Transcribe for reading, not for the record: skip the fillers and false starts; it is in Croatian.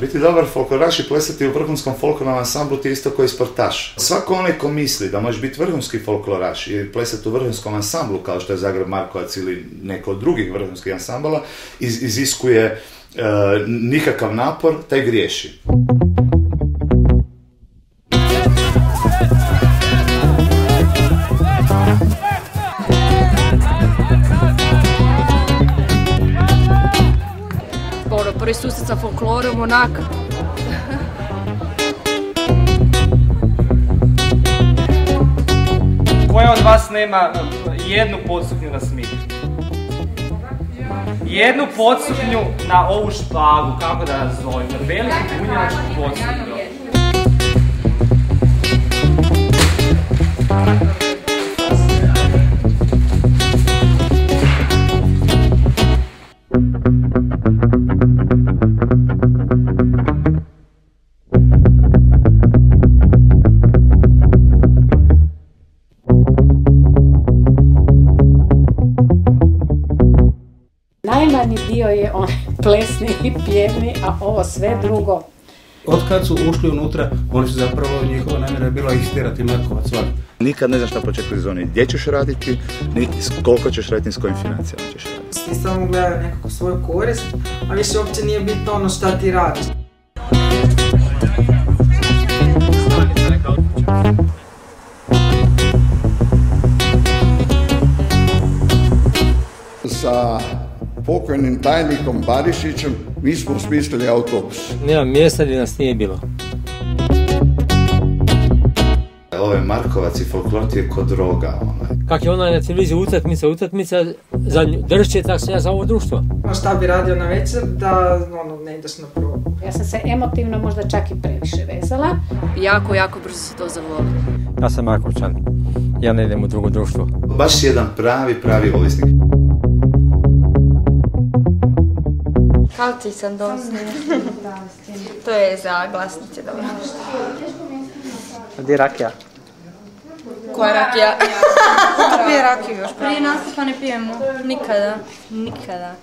Biti dobar folkloraš i plesati u vrhunskom folklornom ansamblu ti isto koji sportaš. Svako onaj ko misli da možeš biti vrhunski folkloraš i plesati u vrhunskom ansamblu, kao što je Zagreb Markovac ili neko od drugih vrhunskih ansambala, iziskuje nikakav napor, taj griješi. Prvi susret sa folklorom, onak. Koja od vas nema jednu podsuknju na smih? Jednu podsuknju na ovu špagu, kako da nazovem, veliku bunjevačku podsuknju. Najmanji dio je on plesni i pjevni, a ovo sve drugo. Od kad su ušli unutra, oni su zapravo, njihova namjera je bila istjerati Markovac van. Nikad ne znaš na početku sezone gdje ćeš raditi, niti koliko ćeš raditi, ni s kojim financijama ćeš raditi. Ti samo gledaju nekako svoju korist, a više uopće nije bitno ono šta ti radiš. Sa pokojnim tajnikom Barišićem mi smo smislili autobus. Nema mjesta gdje nas nije bilo. Ovo je Markovac i folklor ti je ko droga. Kak je ona na televiziji utakmica, za dršće, tak sam ja za ovo društvo. A šta bi radio na večer da ne ideš na probu? Ja sam se emotivno možda čak i previše vezala. Jako brzo se to zavoli. Ja sam Markovčan, ja ne idem u drugo društvo. Baš si jedan pravi ovisnik. Kalci sam dosta. To je za glasnice dobro. Gdje je rakija? Koja rakija? Ko pije rakiju još? Prije nastupa ne pijemo. Nikada.